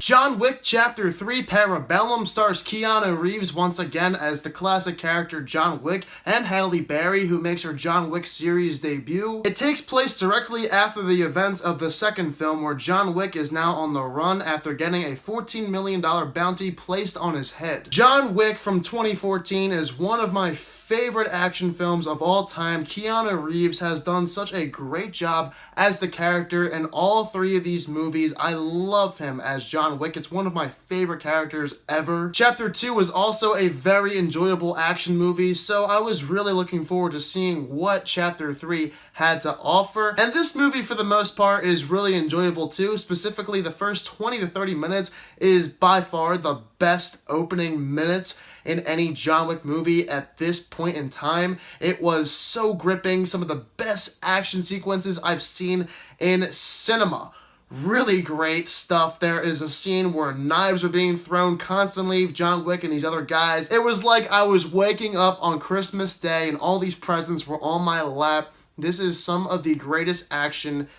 John Wick Chapter 3 Parabellum stars Keanu Reeves once again as the classic character John Wick and Halle Berry, who makes her John Wick series debut. It takes place directly after the events of the second film, where John Wick is now on the run after getting a $14 million bounty placed on his head. John Wick from 2014 is one of my favorite action films of all time. Keanu Reeves has done such a great job as the character in all three of these movies. I love him as John Wick. It's one of my favorite characters ever. Chapter 2 was also a very enjoyable action movie, so I was really looking forward to seeing what Chapter 3 had to offer. And this movie, for the most part, is really enjoyable too. Specifically, the first 20 to 30 minutes is by far the best opening minutes in any John Wick movie at this point in time. It was so gripping, some of the best action sequences I've seen in cinema. Really great stuff. There is a scene where knives are being thrown constantly, John Wick and these other guys. It was like I was waking up on Christmas Day and all these presents were on my lap. This is some of the greatest action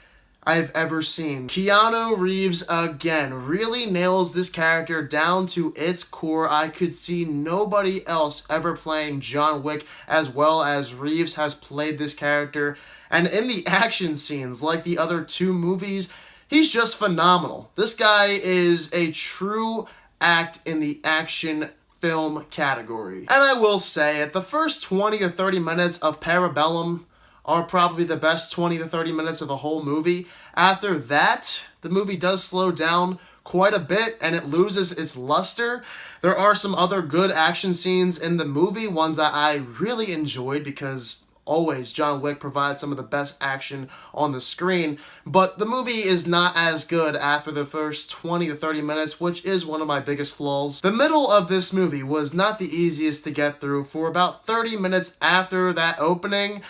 I've ever seen. Keanu Reeves, again, really nails this character down to its core. I could see nobody else ever playing John Wick as well as Reeves has played this character. And in the action scenes, like the other two movies, he's just phenomenal. This guy is a true act in the action film category. And I will say it, the first 20 to 30 minutes of Parabellum are probably the best 20 to 30 minutes of the whole movie. After that, the movie does slow down quite a bit and it loses its luster. There are some other good action scenes in the movie, ones that I really enjoyed because always John Wick provides some of the best action on the screen, but the movie is not as good after the first 20 to 30 minutes, which is one of my biggest flaws. The middle of this movie was not the easiest to get through. For about 30 minutes after that opening,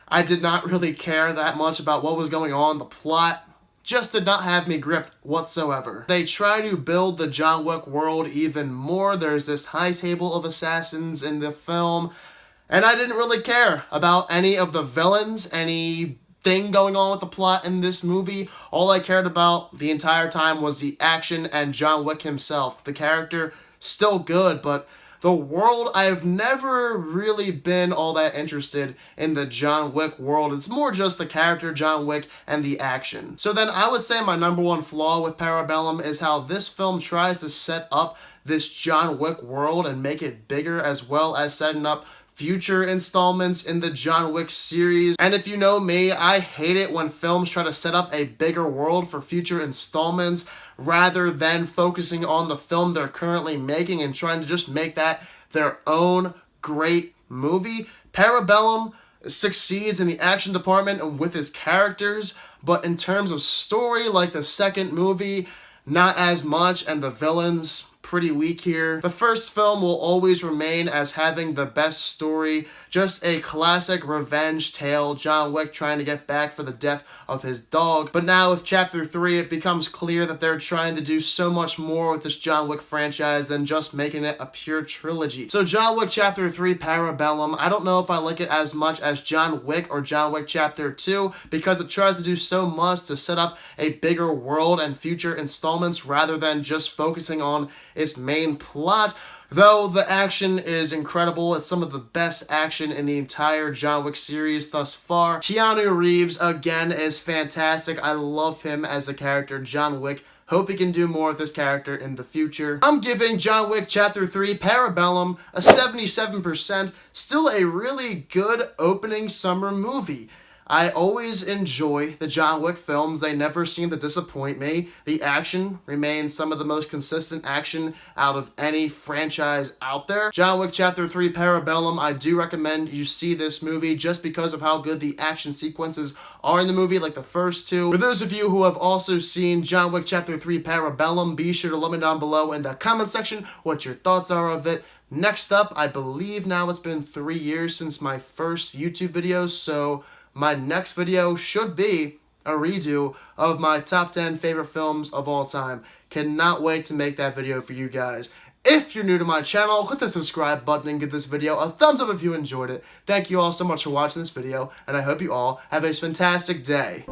I did not really care that much about what was going on. The plot just did not have me gripped whatsoever. They try to build the John Wick world even more. There's this high table of assassins in the film, and I didn't really care about any of the villains, anything going on with the plot in this movie. All I cared about the entire time was the action and John Wick himself. The character, still good, but the world, I've never really been all that interested in the John Wick world. It's more just the character John Wick and the action. So then I would say my number one flaw with Parabellum is how this film tries to set up this John Wick world and make it bigger, as well as setting up future installments in the John Wick series. And if you know me, I hate it when films try to set up a bigger world for future installments rather than focusing on the film they're currently making and trying to just make that their own great movie. Parabellum succeeds in the action department and with its characters, but in terms of story, like the second movie, not as much, and the villains, pretty weak here. The first film will always remain as having the best story, just a classic revenge tale, John Wick trying to get back for the death of his dog. But now with Chapter 3, it becomes clear that they're trying to do so much more with this John Wick franchise than just making it a pure trilogy. So John Wick Chapter 3 Parabellum, I don't know if I like it as much as John Wick or John Wick Chapter 2 because it tries to do so much to set up a bigger world and future installments rather than just focusing on its main plot. Though the action is incredible, it's some of the best action in the entire John Wick series thus far. Keanu Reeves, again, is fantastic. I love him as the character John Wick. Hope he can do more with this character in the future. I'm giving John Wick Chapter 3 Parabellum a 77%. Still a really good opening summer movie. I always enjoy the John Wick films. They never seem to disappoint me. The action remains some of the most consistent action out of any franchise out there. John Wick Chapter 3 Parabellum, I do recommend you see this movie just because of how good the action sequences are in the movie, like the first two. For those of you who have also seen John Wick Chapter 3 Parabellum, be sure to let me down below in the comment section what your thoughts are of it. Next up, I believe now it's been 3 years since my first YouTube video, so my next video should be a redo of my top 10 favorite films of all time. Cannot wait to make that video for you guys. If you're new to my channel, click the subscribe button and give this video a thumbs up if you enjoyed it. Thank you all so much for watching this video, and I hope you all have a fantastic day.